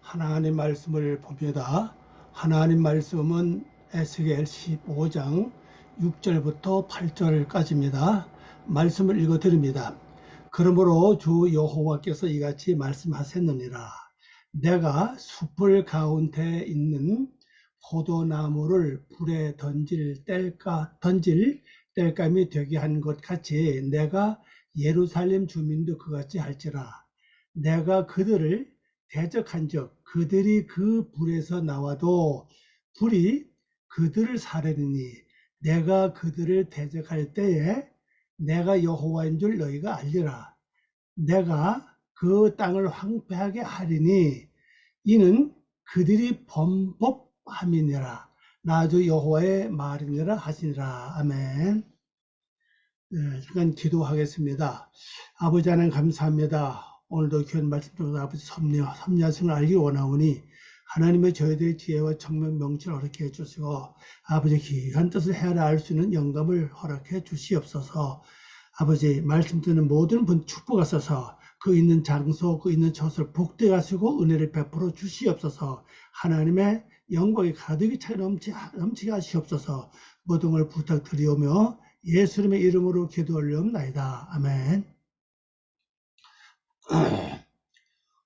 하나님 말씀을 봅니다. 하나님 말씀은 에스겔 15장 6절부터 8절까지입니다. 말씀을 읽어드립니다. 그러므로 주 여호와께서 이같이 말씀하셨느니라. 내가 숲을 가운데 있는 포도나무를 불에 던질 땔감이 되게 한 것 같이 내가 예루살렘 주민도 그같이 할지라. 내가 그들을 대적한즉 그들이 그 불에서 나와도 불이 그들을 사르리니 내가 그들을 대적할 때에 내가 여호와인 줄 너희가 알리라. 내가 그 땅을 황폐하게 하리니 이는 그들이 범법함이니라. 나 주 여호와의 말이니라 하시니라. 아멘. 네, 잠깐 기도하겠습니다. 아버지 하나님 감사합니다. 오늘도 귀한 말씀 통해서 아버지 섭리하심을 알기 원하오니 하나님의 저희들의 지혜와 청명 명치를 허락해 주시고 아버지 귀한 뜻을 헤아려 알 수 있는 영감을 허락해 주시옵소서. 아버지 말씀 듣는 모든 분 축복하소서. 그 있는 장소 그 있는 처소를 복되게 하시고 은혜를 베풀어 주시옵소서. 하나님의 영광이 가득히 차 넘치게 하시옵소서. 모든 걸 부탁드리오며 예수님의 이름으로 기도 올려옵나이다. 아멘.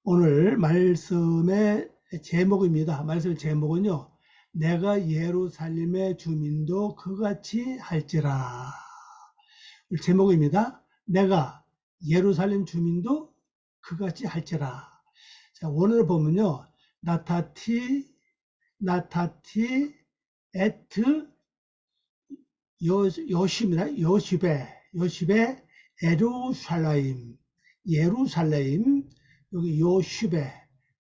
오늘 말씀의 제목입니다. 말씀의 제목은요. 내가 예루살렘의 주민도 그같이 할지라. 제목입니다. 내가 예루살렘 주민도 그같이 할지라. 자, 오늘 보면요. 나타티 에트 요십입니다. 요십에 예루살렘 여기 요십에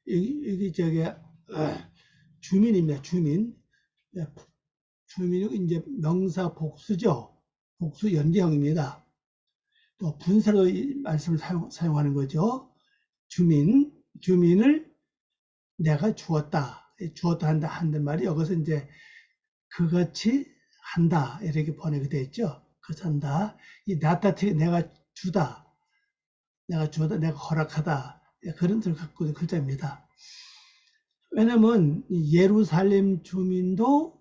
여기 저기 주민입니다. 주민이 이제 명사 복수죠. 복수 연계형입니다. 또 분사로 말씀을 사용하는 거죠. 주민을 내가 주었다 한단 말이 여기서 이제 그같이 한다 이렇게 번역이 되어 있죠. 그것을 한다. 이 나타티 내가 주다, 내가 허락하다 그런 뜻을 갖고 있는 글자입니다. 왜냐면 예루살렘 주민도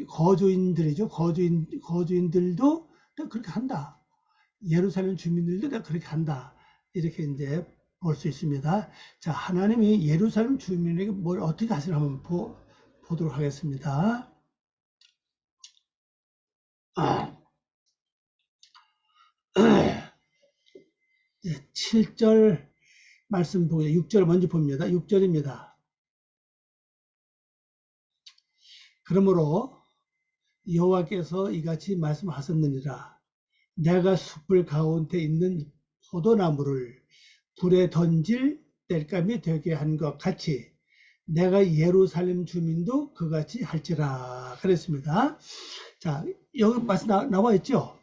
거주인들이죠. 거주인들도 그렇게 한다. 예루살렘 주민들도 그렇게 한다. 이렇게 이제 볼 수 있습니다. 자, 하나님이 예루살렘 주민에게 뭘 어떻게 하시나 한번 보도록 하겠습니다. 7절 말씀 보고 6절 먼저 봅니다. 6절입니다. 그러므로 여호와께서 이같이 말씀하셨느니라. 내가 숲을 가운데 있는 포도나무를 불에 던질 땔감이 되게 한 것 같이 내가 예루살렘 주민도 그같이 할지라 그랬습니다. 자, 여기 말씀 나와 있죠.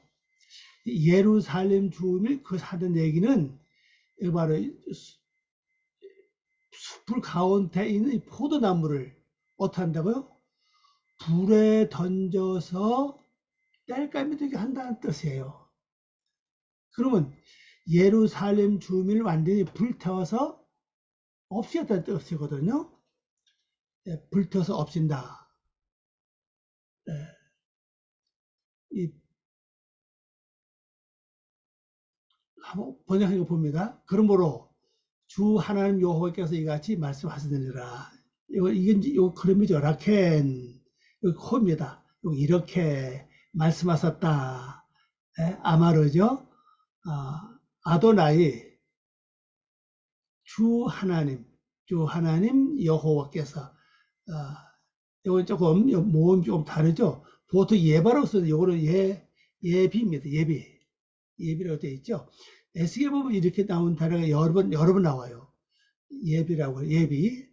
예루살렘 주민을 그 하는 얘기는 바로 숲을 가운데 있는 포도나무를 어떻게 한다고요? 불에 던져서 땔감이 되게 한다는 뜻이에요. 그러면 예루살렘 주민을 완전히 불태워서 없애다는 뜻이거든요. 불태워서 없앤다. 한번 번역한 거 봅니다. 그러므로 주 하나님 여호와께서 이같이 말씀하시느니라. 이거 그림이죠. 라켄. 여기 코입니다. 여기 이렇게 말씀하셨다. 아마르죠. 아도나이 주 하나님 여호와께서 이건 조금 모음이 좀 다르죠. 보통 예바라고 써서 이거는 예비입니다. 예비라고 되어 있죠. 에스겔 보면 이렇게 나온 단어가 여러 번 나와요. 예비라고 예비.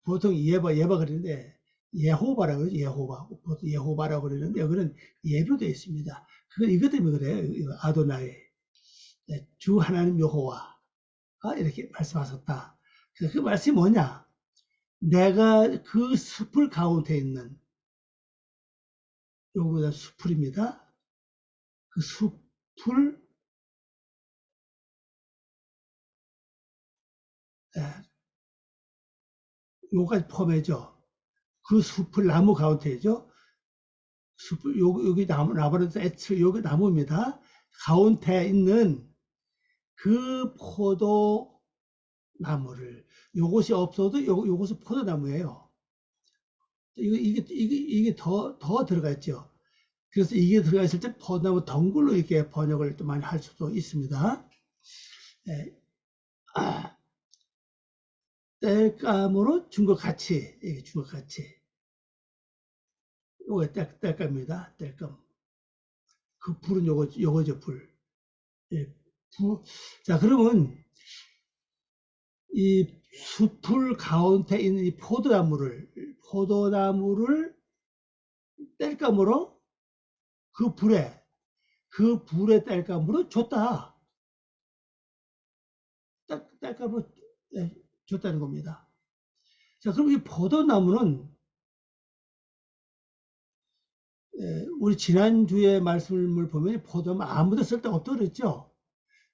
보통 예바 그러는데 예호바라고 그러죠. 보통 예호바라고 그러는데 여기는 예비로 되어 있습니다. 그건 이것 때문에 그래요. 아도나이 주 하나님 여호와가 이렇게 말씀하셨다. 그 말씀이 뭐냐? 내가 그 숲을 가운데 있는 요거보다 숲풀입니다. 그 숲을 요까지 포함해죠. 그 숲을 나무 가운데죠. 숲을 여기 나무는 애츠 여기 나무입니다. 가운데 있는 그 포도 나무를 요것이 없어도 요것은 포도나무예요. 이게 더 들어가 있죠. 그래서 이게 들어가 있을 때 포도나무 덩굴로 이렇게 번역을 또 많이 할 수도 있습니다. 예. 땔감으로 준 것 같이, 예, 준 것 같이. 요거 땔감입니다. 땔감. 그 불은 요거죠, 불. 예, 자, 그러면 이 숲을 가운데 있는 이 포도나무를 땔감으로 그 불에 땔감으로 줬다. 땔감으로 줬다는 겁니다. 자, 그럼 이 포도나무는 우리 지난주에 말씀을 보면 포도나무 아무도 쓸데가 없다고 그랬죠.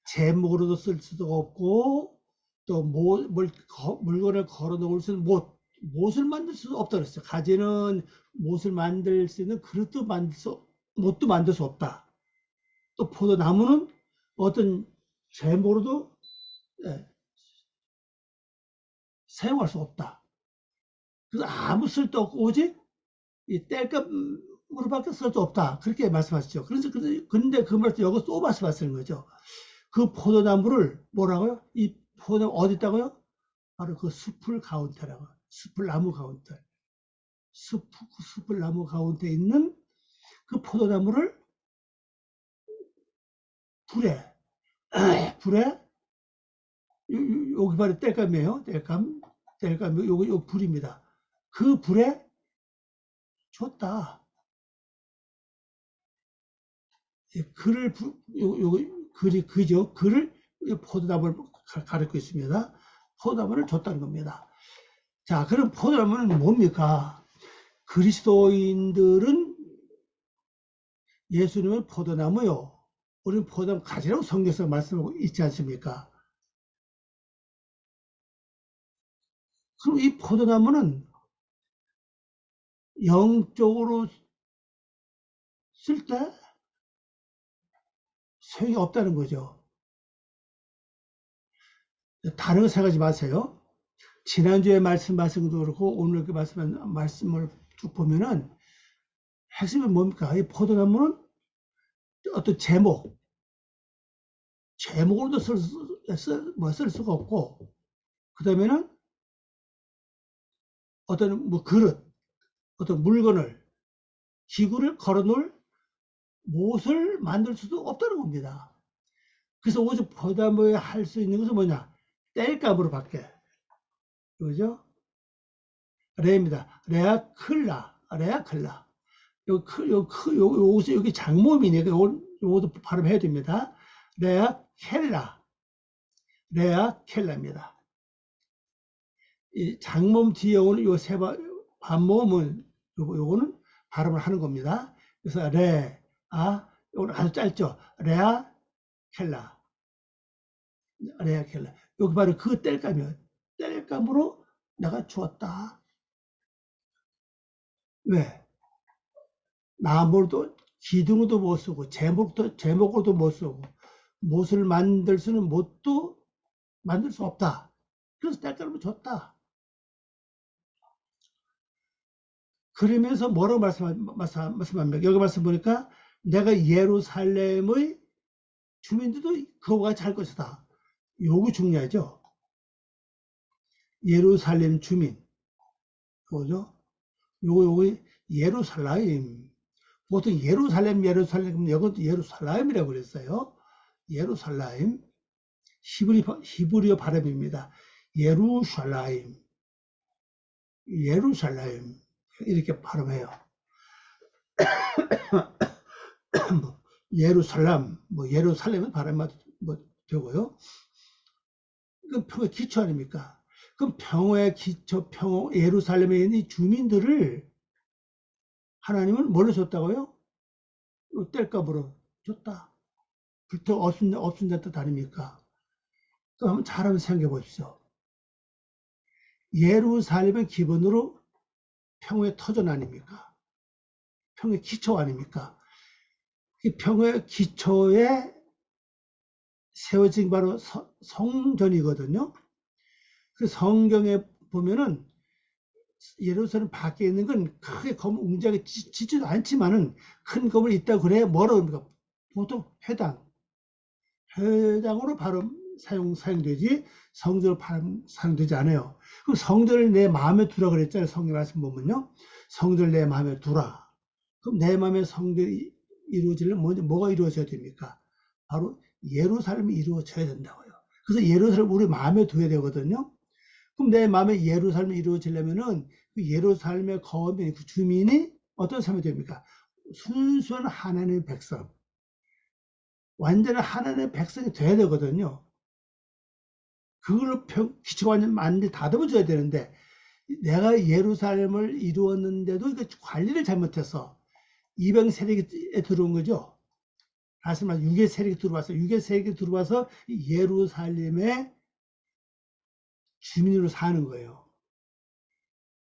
제목으로도 쓸 수도 없고 또 물건을 걸어 놓을 수는 못을 만들 수도 없다고 그랬어요. 가지는 못을 만들 수 있는 그릇도 못도 만들 수 없다. 또 포도나무는 어떤 제목으로도 사용할 수 없다. 그래서 아무 쓸데 없고 오직 이 땔감으로밖에 쓸 수 없다. 그렇게 말씀하시죠. 그런데 그 말씀 여기서 또 말씀하시는 거죠. 그 포도나무를 뭐라고요? 이 포도나무 어디 있다고요? 바로 그 숲을 가운데라고. 숲을 나무 가운데. 숲을 나무 가운데 있는 그 포도나무를 불에 여기 바로 땔감이에요. 땔감 요거 불입니다. 그 불에 줬다. 글을 그죠? 글을 포도나무를 가리고 있습니다. 포도나무를 줬다는 겁니다. 자, 그럼 포도나무는 뭡니까? 그리스도인들은 예수님은 포도나무요. 우리는 포도나무 가지라고 성경에서 말씀하고 있지 않습니까? 그럼 이 포도나무는 영적으로 쓸 때 소용이 없다는 거죠. 다른 거 생각하지 마세요. 지난주에 말씀도 그렇고 오늘 그 말씀을 쭉 보면은 핵심은 뭡니까? 이 포도나무는 어떤 제목으로도 쓸 수가 없고, 그 다음에는 어떤 그릇, 어떤 물건을, 기구를 걸어놓을 못을 만들 수도 없다는 겁니다. 그래서 오직 포도나무에 할 수 있는 것은 뭐냐? 땔감으로 밖에. 그죠? 레입니다. 레아클라. 여기 장모음이니까 요것도 발음해야 됩니다. 레아켈라입니다. 이 장모음 뒤에 오는 요 반모음은 요거는 발음을 하는 겁니다. 그래서 요거는 아주 짧죠. 레아켈라. 여기 바로 그 땔감이에요. 땔감으로 내가 주었다. 왜? 나무도 기둥도 못 쓰고 제목으로도 못 쓰고 못을 만들 수는 못도 만들 수 없다. 그래서 땔감을 줬다. 그러면서 뭐라고 말씀합니까? 여기 말씀 보니까 내가 예루살렘의 주민들도 그와 같이 할 것이다. 요거 중요하죠. 예루살렘 주민. 그거죠? 요거 예루살렘. 보통 예루살렘, 여기도 예루살렘이라고 그랬어요. 예루살렘. 히브리어 발음입니다. 예루살렘. 이렇게 발음해요. 예루살렘은 발음만 되고요. 그럼 평의 기초 아닙니까? 그럼 평의 기초, 예루살렘에 있는 이 주민들을 하나님은 뭘로 줬다고요? 땔감으로 줬다. 불태 없은 데 뜻 아닙니까? 또 한번 잘 한번 생각해 보십시오. 예루살렘은 기본으로 평화의 터전 아닙니까? 평화의 기초 아닙니까? 이 평화의 기초에 세워진 바로 성전이거든요. 그 성경에 보면은 예루살렘 밖에 있는 건 크게 건물 웅장하게 짓지도 않지만은 큰 건물이 있다고 그래 뭐라고 합니까? 보통 회당으로 바로 사용되지 성전으로 사용되지 않아요. 그럼 성전을 내 마음에 두라 그랬잖아요. 성경 말씀 보면요. 성전을 내 마음에 두라. 그럼 내 마음에 성전이 이루어지려면 먼저 뭐가 이루어져야 됩니까? 바로 예루살렘이 이루어져야 된다고요. 그래서 예루살렘 우리 마음에 둬야 되거든요. 그럼 내 마음에 예루살렘이 이루어지려면은 그 예루살렘의 거민, 그 주민이 어떤 사람이 됩니까? 순수한 하나님의 백성. 완전한 하나님의 백성이 돼야 되거든요. 그걸로 기초가 완전히 다듬어줘야 되는데 내가 예루살렘을 이루었는데도 관리를 잘못해서 이방 세력에 들어온 거죠. 다시 말해 유괴 세력이 들어왔어요. 유괴 세력이 들어와서 예루살렘의 주민으로 사는 거예요.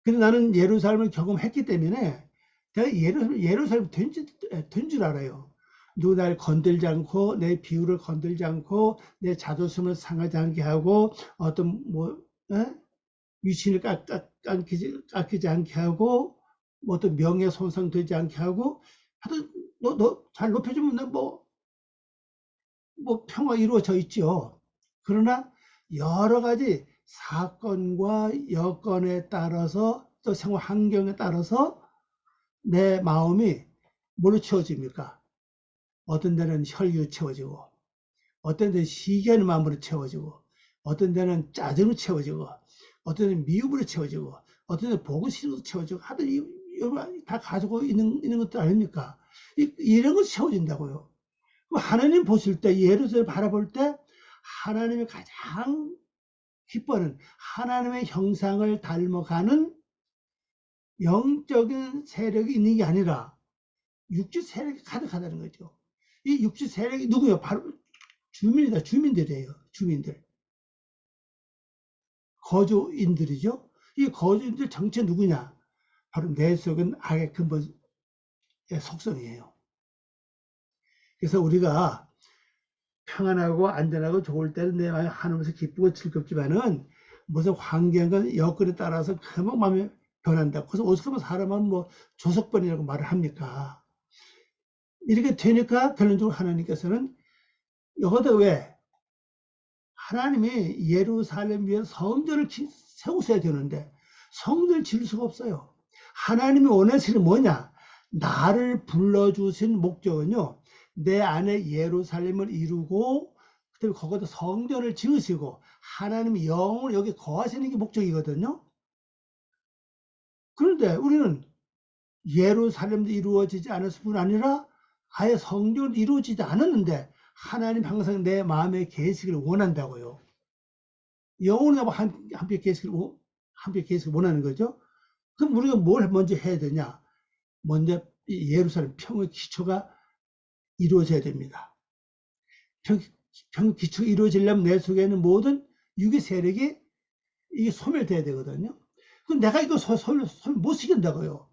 근데 나는 예루살렘을 경험했기 때문에 내가 예루살렘 된 줄 알아요. 누구 나를 건들지 않고 내 비율을 건들지 않고 내 자존심을 상하지 않게 하고 어떤 위신을 깎이지 않게 하고 뭐 어떤 명예 손상되지 않게 하고 하여튼 너 잘 높여주면 뭐 평화 이루어져 있죠. 그러나 여러 가지 사건과 여건에 따라서 또 생활 환경에 따라서 내 마음이 뭘로 채워집니까? 어떤 데는 혈기로 채워지고 어떤 데는 시기하는 마음으로 채워지고 어떤 데는 짜증으로 채워지고 어떤 데는 미움으로 채워지고 어떤 데는 보고 싫어서 채워지고 하여튼 다 가지고 있는 것들 아닙니까? 이런 거 채워진다고요. 하나님 보실 때 예루살렘 바라볼 때 하나님이 가장 기뻐하는 하나님의 형상을 닮아가는 영적인 세력이 있는 게 아니라 육지 세력이 가득하다는 거죠. 이 육지 세력이 누구예요? 바로 주민이다. 주민들이에요. 주민들. 거주인들이죠. 이 거주인들 정체 누구냐? 바로 내 속은 악의 근본의 속성이에요. 그래서 우리가 평안하고 안전하고 좋을 때는 내 마음이 하늘에서 기쁘고 즐겁지만은 무슨 환경과 여건에 따라서 금방 마음이 변한다. 그래서 어떻게 사람은 뭐 조석번이라고 말을 합니까? 이렇게 되니까 결론적으로 하나님께서는 여기다 왜 하나님이 예루살렘 위에 성전을 세우셔야 되는데 성전을 지을 수가 없어요. 하나님이 원하시는 뭐냐? 나를 불러주신 목적은요. 내 안에 예루살렘을 이루고 그다음에 거기다 성전을 지으시고 하나님이 영으로 여기 거하시는 게 목적이거든요. 그런데 우리는 예루살렘도 이루어지지 않았을 뿐 아니라 아예 성전도 이루어지지 않았는데 하나님 항상 내 마음에 계시기를 원한다고요. 영혼하고 함께 계시기를 원하는 거죠. 그럼 우리가 뭘 먼저 해야 되냐? 먼저 예루살렘 평의 기초가 이루어져야 됩니다. 평의 기초가 이루어지려면 내 속에 있는 모든 유괴 세력이 이게 소멸돼야 되거든요. 그럼 내가 이거 소멸 못 시킨다고요.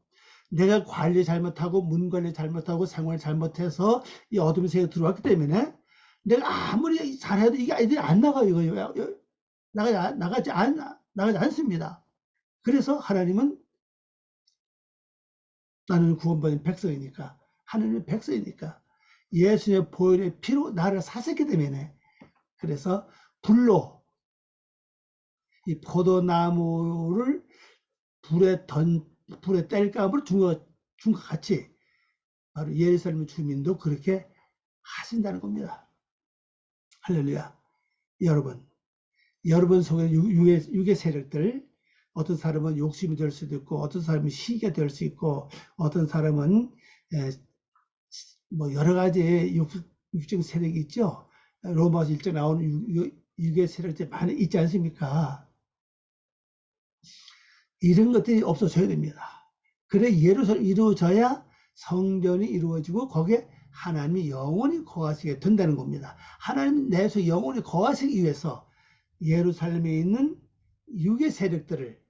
내가 관리 잘못하고 문 관리 잘못하고 생활 잘못해서 이 어둠 세계에 들어왔기 때문에 내가 아무리 잘해도 이게 아이들이 안 나가요. 나가지 않습니다. 그래서 하나님은 나는 구원받은 백성이니까 하나님의 백성이니까 예수님의 보혈의 피로 나를 사셨기 때문에 그래서 불로 이 포도나무를 불에 뗄감으로 준 것 같이 바로 예루살렘 주민도 그렇게 하신다는 겁니다. 할렐루야. 여러분 속에 육의 세력들 어떤 사람은 욕심이 될 수도 있고 어떤 사람은 시기가 될 수 있고 어떤 사람은 뭐 여러 가지 육적 세력이 있죠. 로마서 1장 나오는 육의 세력들이 많이 있지 않습니까? 이런 것들이 없어져야 됩니다. 그래 예루살렘이 이루어져야 성전이 이루어지고 거기에 하나님이 영원히 거하시게 된다는 겁니다. 하나님 내 속에 영원히 거하시기 위해서 예루살렘에 있는 육의 세력들을,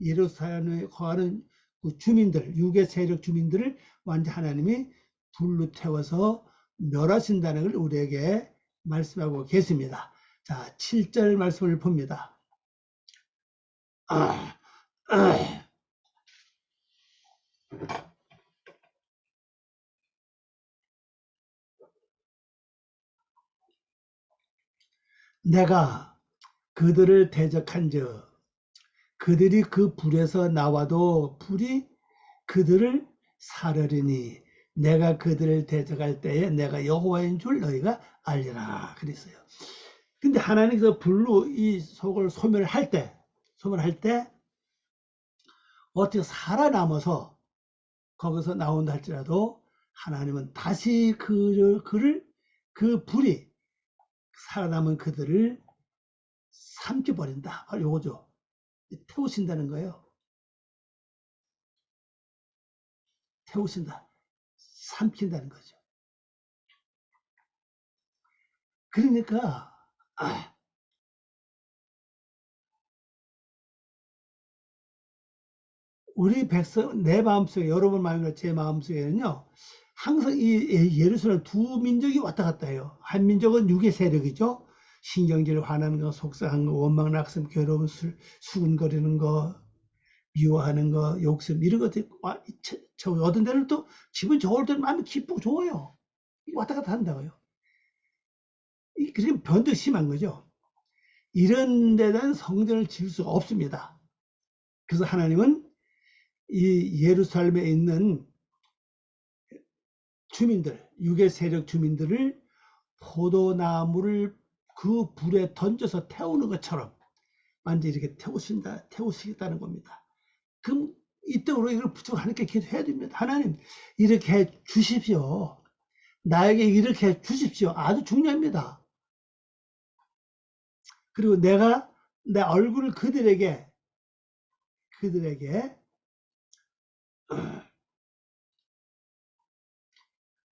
예루살렘에 거하는 그 주민들, 육의 세력 주민들을 완전 하나님이 불로 태워서 멸하신다는 걸 우리에게 말씀하고 계십니다. 자, 7절 말씀을 봅니다. 내가 그들을 대적한즉 그들이 그 불에서 나와도 불이 그들을 사르리니 내가 그들을 대적할 때에 내가 여호와인 줄 너희가 알리라 그랬어요. 근데 하나님께서 불로 이 속을 소멸할 때 어떻게 살아남아서 거기서 나온다 할지라도 하나님은 다시 그 불이 살아남은 그들을 삼켜버린다. 바로 요거죠. 태우신다는 거예요. 태우신다. 삼킨다는 거죠. 그러니까 우리 백성, 내 마음속에, 여러분 마음과 제 마음속에는요, 항상 이 예루살렘 두 민족이 왔다 갔다 해요. 한 민족은 육의 세력이죠. 신경질 화나는 거, 속상한 거, 원망, 낙심, 괴로움, 수군거리는 거, 미워하는 거, 욕심, 이런 것들, 어떤 데는 또 기분 좋을 때는 마음이 기쁘고 좋아요. 왔다 갔다 한다고요. 그게 변덕 심한 거죠. 이런 데는 성전을 지을 수가 없습니다. 그래서 하나님은 이 예루살렘에 있는 주민들, 육의 세력 주민들을 포도나무를 그 불에 던져서 태우는 것처럼 완전히 이렇게 태우시겠다는 겁니다. 그럼 이때로 이걸 부쩍 하나님께 기도해야 됩니다. 하나님, 이렇게 해 주십시오. 나에게 이렇게 해 주십시오. 아주 중요합니다. 그리고 내가 내 얼굴을 그들에게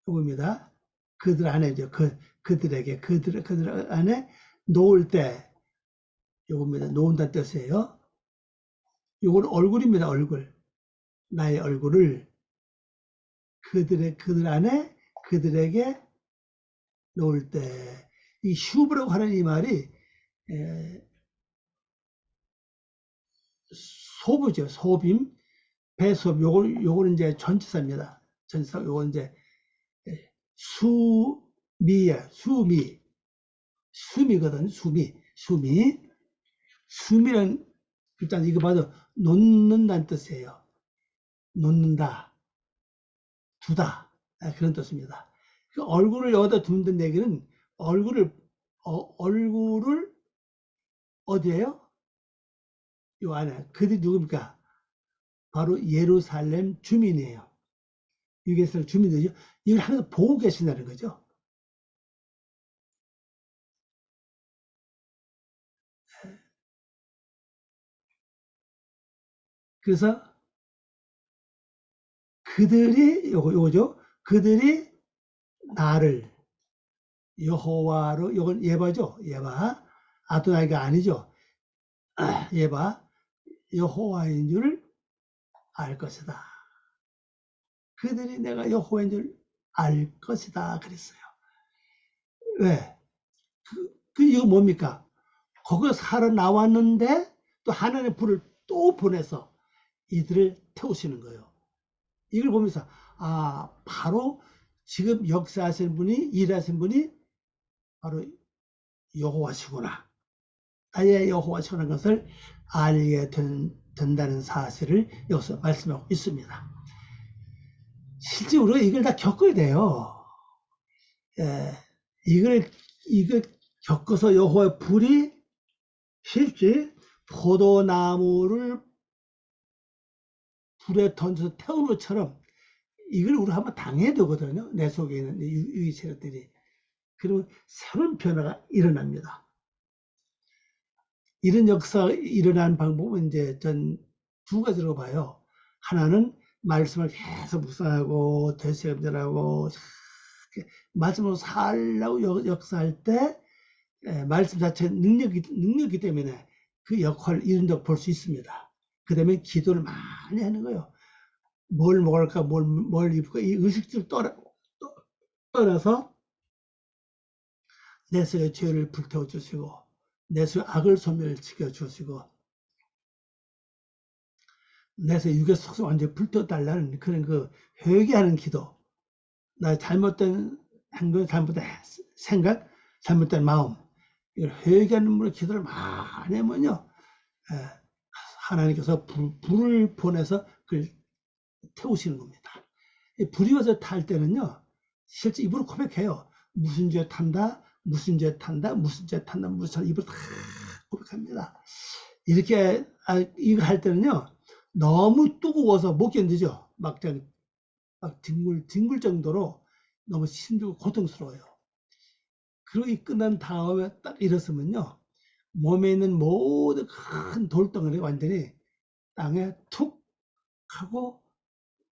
이겁니다. 그들 안에죠. 그들 안에 놓을 때 요겁니다. 놓은다는 뜻이에요. 요건 얼굴입니다. 얼굴. 나의 얼굴을 그들 안에 그들에게 놓을 때 이 슈브라고 하는 이 말이 소부죠. 소빔, 배소빔. 요거는 이제 전치사입니다. 전치사. 요건 이제 수미야. 수미거든. 수미는 일단 이거 봐도 놓는다는 뜻이에요. 놓는다, 두다, 그런 뜻입니다. 그 얼굴을 여기다 둔다는 얘기는 얼굴을 어디에요? 요 안에. 그들이 누굽니까? 바로 예루살렘 주민이에요. 유괴설 주민들이죠. 이걸 하면서 보고 계신다는 거죠. 그래서 그들이 요거죠. 그들이 나를 여호와로, 요건 예바죠. 예바. 아도나이가 아니죠. 예바. 여호와인 줄 알 것이다. 그들이 내가 여호와인 줄 알 것이다. 그랬어요. 왜? 이거 뭡니까? 거기서 살아나왔는데 또 하나님의 불을 또 보내서 이들을 태우시는 거예요. 이걸 보면서 바로 지금 역사하시는 분이, 일하신 분이 바로 여호와시구나. 나의 여호와시구나 것을 알게 된다는 사실을 여기서 말씀하고 있습니다. 실제로 이걸 다 겪어야 돼요. 이걸 겪어서 여호와의 불이 실제 포도나무를 불에 던져서 태우는 것처럼 이걸 우리 한번 당해야 되거든요. 내 속에 있는 유의 세력들이. 그러면 새로운 변화가 일어납니다. 이런 역사가 일어나는 방법은 이제 전 두 가지로 봐요. 하나는 말씀을 계속 묵상하고 되새김질하고 말씀으로 살라고 역사할 때 말씀 자체 능력이기 때문에 그 역할을 이룬다고 볼 수 있습니다. 그 다음에 기도를 많이 하는 거예요. 뭘 먹을까, 뭘 입을까, 이 의식을 떠나서 내 속의 죄를 불태워 주시고, 내 속의 악을 소멸시켜 주시고, 내 속의 육의 속성 완전히 불태워 달라는 그런 그 회개하는 기도, 나 잘못된 행동, 잘못된 생각, 잘못된 마음, 이걸 회개하는 분의 기도를 많이 하면요, 하나님께서 불을 보내서 그걸 태우시는 겁니다. 불이 와서 탈 때는요, 실제 입으로 고백해요. 무슨 죄 탄다, 무슨 죄 탄다, 무슨 죄 탄다, 무슨 죄 입으로 다 고백합니다. 이렇게 이거 할 때는요, 너무 뜨거워서 못 견디죠. 막 뒹굴 정도로 너무 힘들고 고통스러워요. 그러고 끝난 다음에 딱 일어서면요, 몸에 있는 모든 큰 돌덩어리 완전히 땅에 툭 하고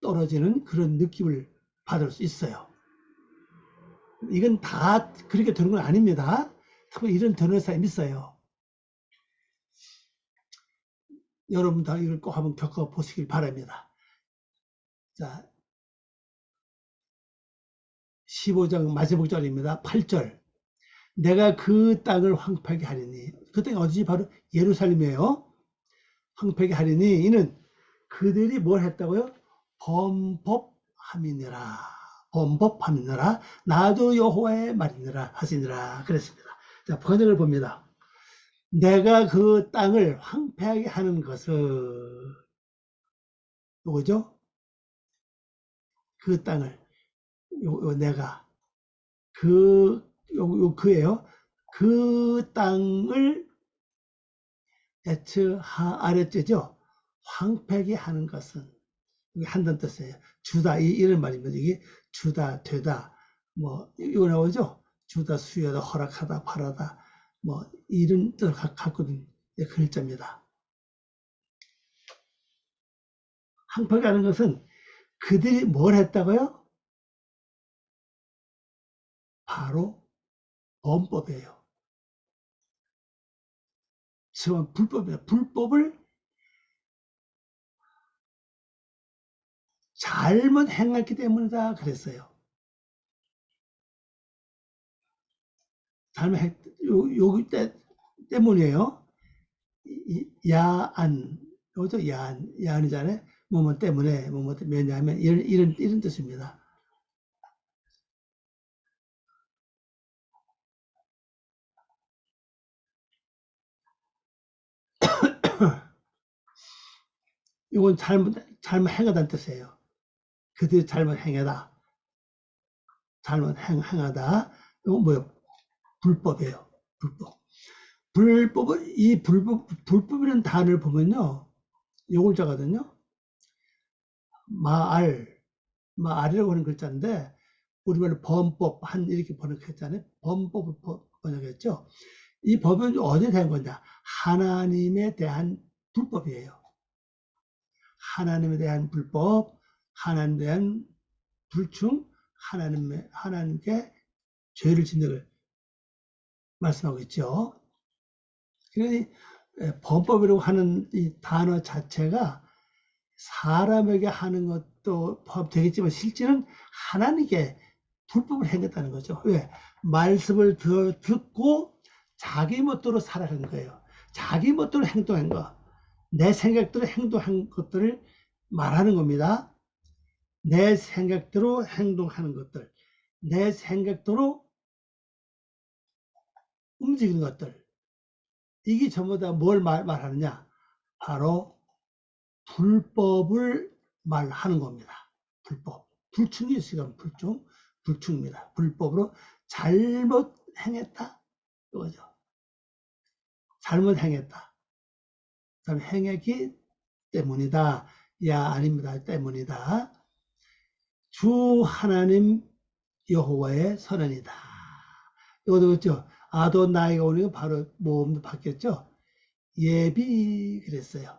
떨어지는 그런 느낌을 받을 수 있어요. 이건 다 그렇게 되는 건 아닙니다. 이런 되는 사람이 있어요. 여러분 다 이걸 꼭 한번 겪어보시길 바랍니다. 자, 15장 마지막 절입니다. 8절. 내가 그 땅을 황폐하게 하리니. 그 땅이 어디지? 바로 예루살렘이에요. 황폐하게 하리니 이는 그들이 뭘 했다고요? 범법함이니라. 범법함이니라. 나도 여호와의 말이니라 하시니라. 그랬습니다. 자, 번역을 봅니다. 내가 그 땅을 황폐하게 하는 것은 요거죠? 그 땅을 내가 그예요. 그 땅을 아랫죄죠. 황폐하게 하는 것은 한단 뜻이에요. 주다 이런 말입니다. 이게 주다 되다 뭐 이거 나오죠. 주다 수여다 허락하다 바라다 뭐 이런 뜻을 갖거든 그 글자입니다. 황폐하게 하는 것은 그들이 뭘 했다고요? 바로 범법이에요. 지금 불법이에요. 불법을 잘못 행했기 때문이다 그랬어요. 잘못 요 때문이에요. 야안 요죠. 야안이잖아요. 뭐뭐 때문에 뭐뭐 왜냐하면 이런 뜻입니다. 이건 잘못 행하다는 뜻이에요. 그들이 잘못 행하다. 잘못 행하다. 이건 뭐예요? 불법이에요. 불법이라는 단어를 보면요. 요글자거든요. 마알이라고 하는 글자인데, 우리말로 범법, 이렇게 번역했잖아요. 범법을 번역했죠. 이 법은 어디에 대한 거냐? 하나님에 대한 불법이에요. 하나님에 대한 불법, 하나님에 대한 불충, 하나님께 죄를 짓는 걸 말씀하고 있죠. 그러니 범법이라고 하는 이 단어 자체가 사람에게 하는 것도 되겠지만 실제는 하나님께 불법을 행했다는 거죠. 왜? 말씀을 듣고 자기 멋대로 살아간 거예요. 자기 멋대로 행동한 거. 내 생각대로 행동한 것들을 말하는 겁니다. 내 생각대로 행동하는 것들. 내 생각대로 움직이는 것들. 이게 전부 다 뭘 말하느냐? 바로 불법을 말하는 겁니다. 불법. 불충이 있으면 불충입니다. 불법으로 잘못 행했다. 이거죠. 잘못 행했다. 그다음 행했기 때문이다. 아닙니다. 때문이다. 주 하나님 여호와의 선언이다. 이것도 그렇죠. 아도나이가 오니까 바로 모음도 바뀌었죠. 예비 그랬어요.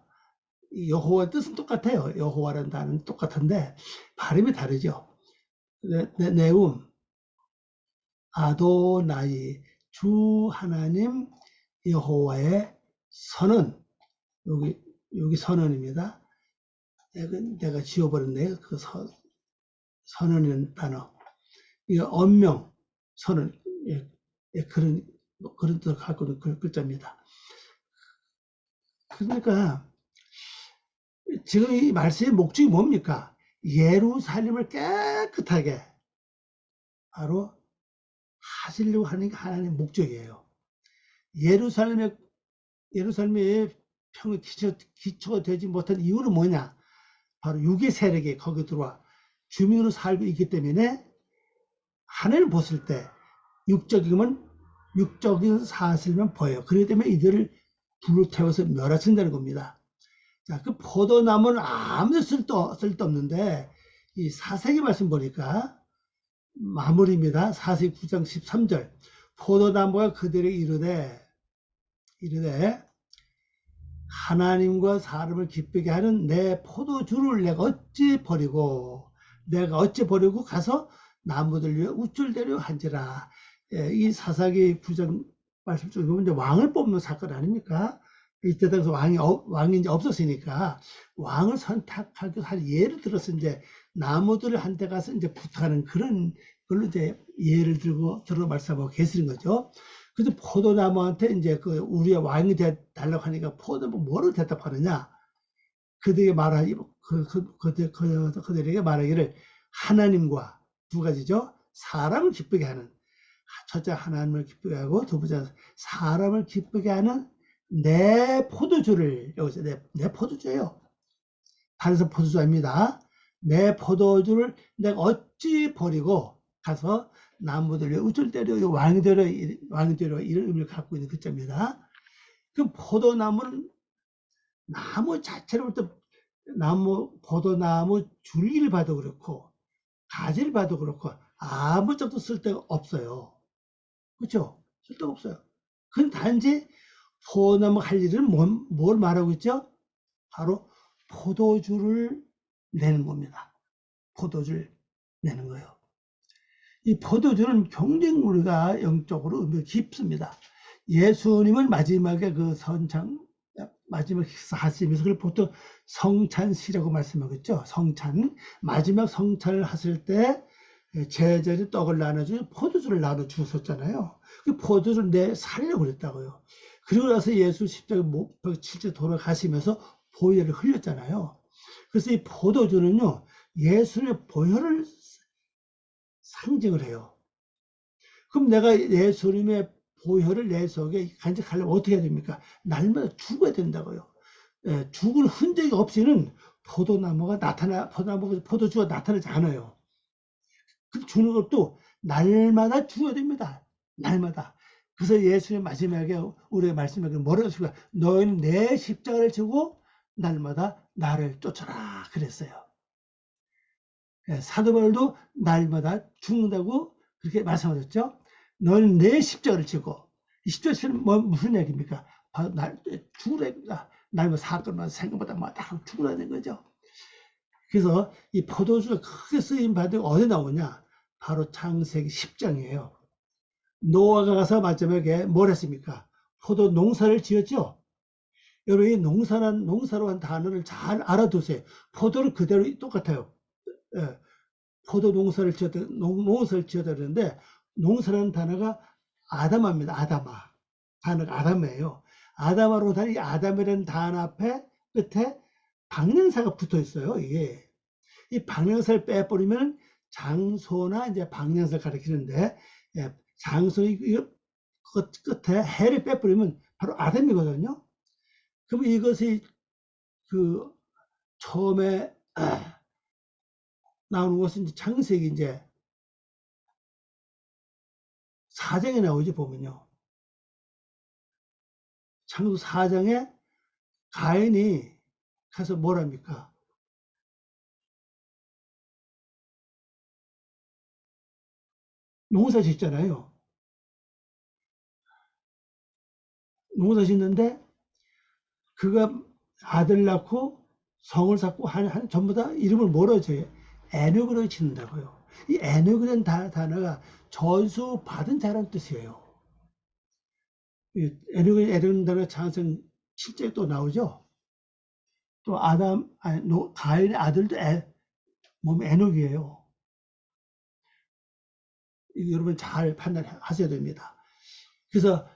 여호와 뜻은 똑같아요. 여호와라는 단어는 똑같은데 발음이 다르죠. 네움 아도나이 주 하나님 여호와의 선언, 여기 선언입니다. 내가 지워버렸네. 그 선언이라는 단어. 이거 언명, 선언, 예, 예, 그런 뜻을 갖고 있는 글자입니다. 그러니까 지금 이 말씀의 목적이 뭡니까? 예루살렘을 깨끗하게 바로 하시려고 하는 게 하나님의 목적이에요. 예루살렘의 평이 기초가 되지 못한 이유는 뭐냐? 바로 육의 세력이 거기 들어와 주민으로 살고 있기 때문에 하늘을 봤을 때 육적인 사실만 보여요. 그렇기 때문에 이들을 불로 태워서 멸하신다는 겁니다. 자, 그 포도나무는 아무 쓸데없는데 이 사세기 말씀 보니까 마무리입니다. 사세기 9장 13절. 포도나무가 그들에게 이르되 하나님과 사람을 기쁘게 하는 내 포도주를 내가 어찌 버리고 가서 나무들 위에 우쭐대려 한지라. 예, 이 사사기 9장 말씀 중에 보면 이제 왕을 뽑는 사건 아닙니까? 이때 당시 왕이 이제 없었으니까 왕을 선택하기 할 예를 들어서 이제 나무들을 한데 가서 이제 부탁하는 그런 걸로 이제 예를 들어 말씀하고 계시는 거죠. 그래서 포도나무한테 이제 그 우리의 왕이 달라고 하니까 포도나무 뭐를 대답하느냐? 그들에게 말하기를 하나님과 두 가지죠. 사람을 기쁘게 하는, 첫째 하나님을 기쁘게 하고 두 번째 사람을 기쁘게 하는 내 포도주를, 여기서 내 포도주예요. 다른 포도주 아닙니다. 내 포도주를 내가 어찌 버리고 가서 나무들 위에 우쭐대려 왕이 되려 이런 의미를 갖고 있는 글자입니다. 그 포도나무는 나무 자체로부터 포도나무 줄기를 봐도 그렇고 가지를 봐도 그렇고 아무짝도 쓸데가 없어요. 그렇죠? 쓸데가 없어요. 그건 단지 포도나무 할 일은 뭘 말하고 있죠? 바로 포도주를 내는 겁니다. 포도주를 내는 거예요. 이 포도주는 굉장히 우리가 영적으로 의미가 깊습니다. 예수님은 마지막에 마지막 하시면서 그걸 보통 성찬시라고 말씀하겠죠. 마지막 성찬을 하실 때 제자들이 떡을 나눠주고 포도주를 나눠주셨잖아요. 그 포도주를 살려고 그랬다고요. 그리고 나서 예수 십자가 실제 돌아가시면서 보혈을 흘렸잖아요. 그래서 이 포도주는요, 예수님의 보혈을 상징을 해요. 그럼 내가 예수님의 보혈을 내 속에 간직하려면 어떻게 해야 됩니까? 날마다 죽어야 된다고요. 예, 죽을 흔적이 없이는 포도주가 나타나지 않아요. 그 죽는 것도 날마다 죽어야 됩니다. 날마다. 그래서 예수님 마지막에 우리가 말씀하기를 뭐라고 했습니까? 너희는 내 십자가를 지고 날마다 나를 쫓아라 그랬어요. 예, 사도 바울도 날마다 죽는다고 그렇게 말씀하셨죠. 너는 내 십자가를 지고, 이 십자가는 무슨 얘기입니까? 바로 죽으라. 날마다 사건마다 생각보다 다 죽으라는 거죠. 그래서 이 포도주가 크게 쓰임 받은 어디 나오냐? 바로 창세기 10장이에요. 노아가 가서 마지막에 뭘 했습니까? 포도 농사를 지었죠. 여러분, 이 농사로 한 단어를 잘 알아두세요. 포도는 그대로 똑같아요. 예, 포도 농사를 지었다 그러는데, 농사라는 단어가 아담아입니다. 단어가 아담이에요. 아담아로 이 아담이라는 단어 앞에 끝에 방명사가 붙어 있어요. 이게 이 방명사를 빼버리면 장소나 이제 방명사를 가리키는데, 예, 장소 끝에 해를 빼버리면 바로 아담이거든요. 그럼 이것이 그 처음에 나오는 것은 이제 창세기 이제 4장에 나오지 보면요. 창세기 4장에 가인이 가서 뭐랍니까? 농사 짓잖아요. 농사 짓는데 그가 아들 낳고 성을 쌓고 전부 다 이름을 뭐로 지어요? 에녹으로 짓는다고요. 이 에녹이라는 단어가 전수 받은 자라는 뜻이에요. 에녹이라는 단어가 창세기 실제 또 나오죠. 또 가인의 아들도 몸 에녹이에요. 여러분 잘 판단하셔야 됩니다. 그래서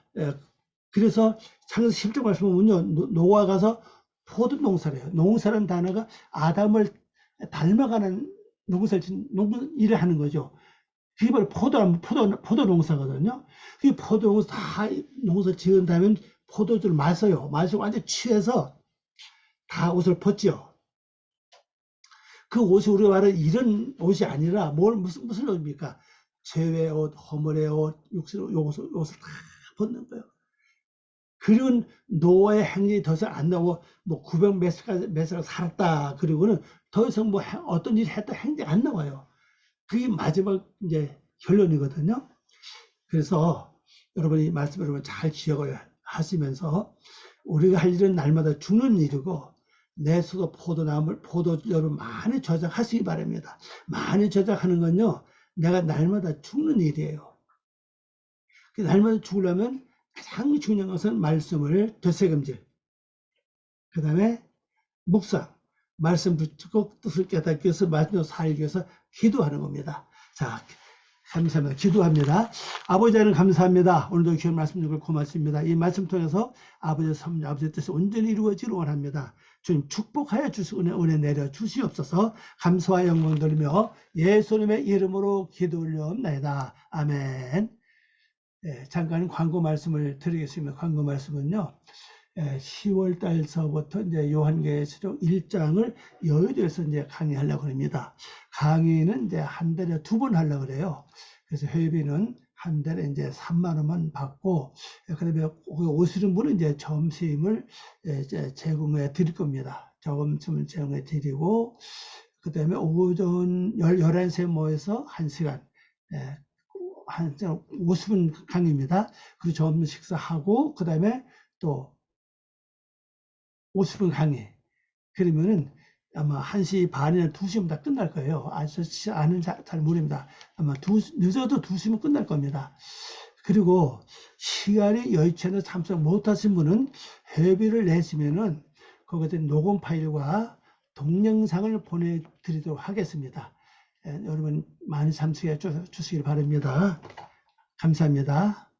창세기 10장 말씀 보면요, 노아가 가서 포도 농사를 해요. 농사라는 단어가 아담을 닮아가는 일을 하는 거죠. 그게 바로 포도 농사거든요. 그 포도 농사 다 농사 지은 다음에 포도주를 마셔요. 마시고 완전 취해서 다 옷을 벗지요. 그 옷이 우리가 말하는 이런 옷이 아니라 무슨 옷입니까? 재회 옷, 허물의 옷, 옷을 다 벗는 거예요. 그리고 노아의 행위 더 이상 안 나오고, 900 몇 세가 살았다. 그리고는 더 이상 어떤 일을 했다 행위 안 나와요. 그게 마지막 이제 결론이거든요. 그래서 여러분이 말씀을 여러분 잘 기억을 하시면서, 우리가 할 일은 날마다 죽는 일이고, 내 수도 포도 여러분 많이 저작하시기 바랍니다. 많이 저작하는 건요, 내가 날마다 죽는 일이에요. 날마다 죽으려면 가장 중요한 것은 말씀을 되새김질, 그 다음에 묵상, 말씀 붙잡고 뜻을 깨닫기 위해서 말씀으로 살기 위해서 기도하는 겁니다. 자, 감사합니다. 기도합니다. 아버지 하나님 감사합니다. 오늘도 귀한 말씀 주고 고맙습니다. 이 말씀 통해서 아버지의 섭리, 아버지의 뜻이 온전히 이루어지기를 원합니다. 주님 축복하여 주시고 은혜 내려 주시옵소서. 감사와 영광 돌리며 예수님의 이름으로 기도 올려옵나이다. 아멘. 잠깐 광고 말씀을 드리겠습니다. 광고 말씀은요, 10월 달서부터 이제 요한계시록 1장을 여의도에서 이제 강의하려고 합니다. 강의는 이제 한 달에 2번 하려고 그래요. 그래서 회비는 한 달에 이제 3만 원만 받고, 그다음에 오시는 분은 이제 점심을 이제 제공해 드릴 겁니다. 점심을 제공해 드리고, 그다음에 오전 11시에 모여서 1시간, 한 50분 강의입니다. 그리고 점심 식사하고, 그 다음에 또 50분 강의. 그러면은 아마 1시 반이나 2시면 다 끝날 거예요. 아는 잘 모릅니다. 아마 늦어도 2시면 끝날 겁니다. 그리고 시간이 여의치 않아서 참석 못하신 분은 회비를 내시면은 거기에 녹음 파일과 동영상을 보내드리도록 하겠습니다. 여러분 많이 참석해 주시길 바랍니다. 감사합니다.